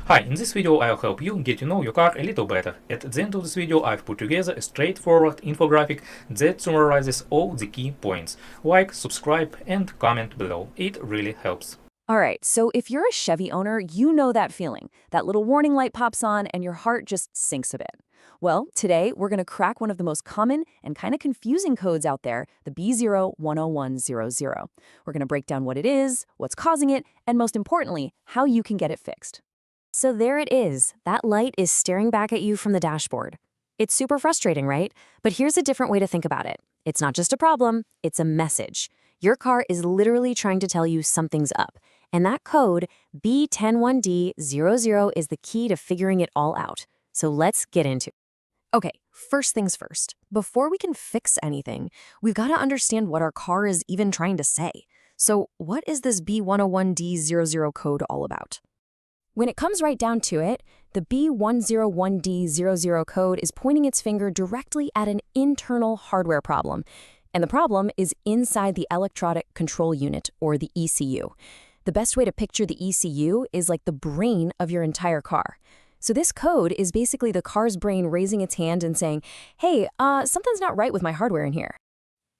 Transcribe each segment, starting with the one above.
Hi, in this video I'll help you get to know your car a little better. At the end of this video I've put together a straightforward infographic that summarizes all the key points. Like, subscribe and comment below. It really helps. All right, so if you're a Chevy owner, you know that feeling. That little warning light pops on and your heart just sinks a bit. Well, today we're going to crack one of the most common and kind of confusing codes out there, the B101D. We're going to break down what it is, what's causing it, and most importantly, how you can get it fixed. So there it is. That light is staring back at you from the dashboard. It's super frustrating, right? But here's a different way to think about it. It's not just a problem, it's a message. Your car is literally trying to tell you something's up. And that code, B101D00, is the key to figuring it all out. So let's get into it. Okay, first things first. Before we can fix anything, we've got to understand what our car is even trying to say. So what is this B101D00 code all about? When it comes right down to it, the B101D00 code is pointing its finger directly at an internal hardware problem. And the problem is inside the electronic control unit, or the ECU. The best way to picture the ECU is like the brain of your entire car. So this code is basically the car's brain raising its hand and saying, hey, something's not right with my hardware in here.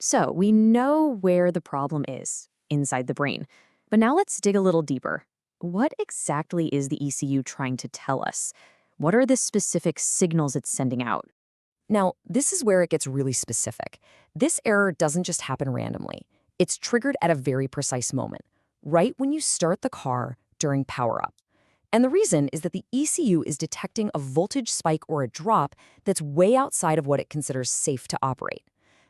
So we know where the problem is, inside the brain. But now let's dig a little deeper. What exactly is the ECU trying to tell us? What are the specific signals it's sending out? Now, this is where it gets really specific. This error doesn't just happen randomly. It's triggered at a very precise moment, right when you start the car during power-up. And the reason is that the ECU is detecting a voltage spike or a drop that's way outside of what it considers safe to operate.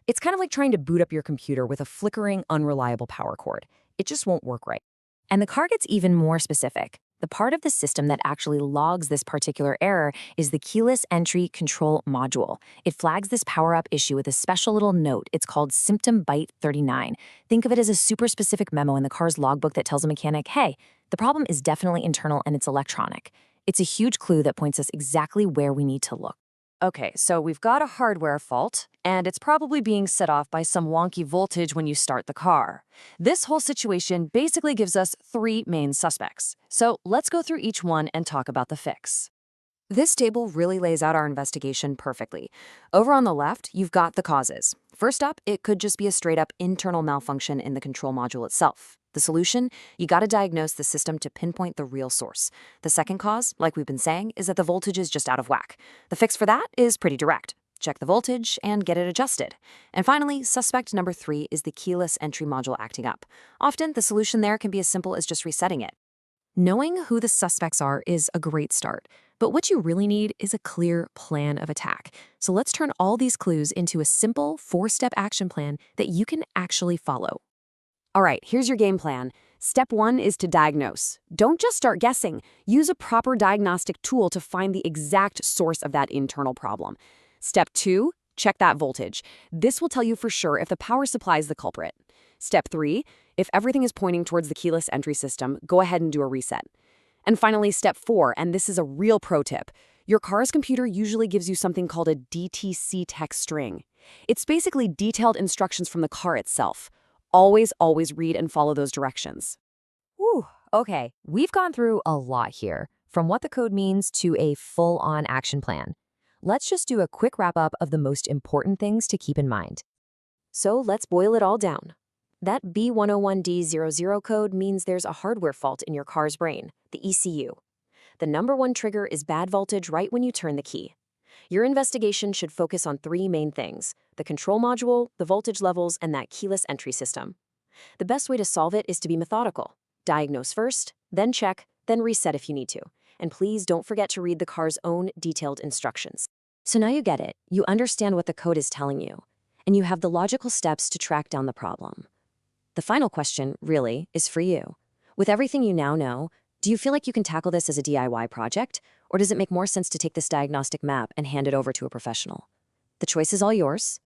It's kind of like trying to boot up your computer with a flickering, unreliable power cord. It just won't work right. And the car gets even more specific. The part of the system that actually logs this particular error is the keyless entry control module. It flags this power-up issue with a special little note. It's called symptom byte 39. Think of it as a super specific memo in the car's logbook that tells a mechanic, hey, the problem is definitely internal and it's electronic. It's a huge clue that points us exactly where we need to look. Okay, so we've got a hardware fault, and it's probably being set off by some wonky voltage when you start the car. This whole situation basically gives us three main suspects. So let's go through each one and talk about the fix. This table really lays out our investigation perfectly. Over on the left, you've got the causes. First up, it could just be a straight-up internal malfunction in the control module itself. The solution? You got to diagnose the system to pinpoint the real source. The second cause, like we've been saying, is that the voltage is just out of whack. The fix for that is pretty direct. Check the voltage and get it adjusted. And finally, suspect number 3 is the keyless entry module acting up. Often, the solution there can be as simple as just resetting it. Knowing who the suspects are is a great start, but what you really need is a clear plan of attack. So let's turn all these clues into a simple 4-step action plan that you can actually follow. All right, here's your game plan. Step 1 is to diagnose. Don't just start guessing. Use a proper diagnostic tool to find the exact source of that internal problem. Step 2, check that voltage. This will tell you for sure if the power supply is the culprit. Step 3, if everything is pointing towards the keyless entry system, go ahead and do a reset. And finally, step 4, and this is a real pro tip. Your car's computer usually gives you something called a DTC text string. It's basically detailed instructions from the car itself. Always read and follow those directions. Whew, okay, we've gone through a lot here, from what the code means to a full-on action plan. Let's just do a quick wrap-up of the most important things to keep in mind. So let's boil it all down. That B101D00 code means there's a hardware fault in your car's brain, the ECU. The number one trigger is bad voltage right when you turn the key. Your investigation should focus on 3 main things: the control module, the voltage levels, and that keyless entry system. The best way to solve it is to be methodical. Diagnose first, then check, then reset if you need to. And please don't forget to read the car's own detailed instructions. So now you get it. You understand what the code is telling you. And you have the logical steps to track down the problem. The final question, really, is for you. With everything you now know, do you feel like you can tackle this as a DIY project? Or does it make more sense to take this diagnostic map and hand it over to a professional? The choice is all yours.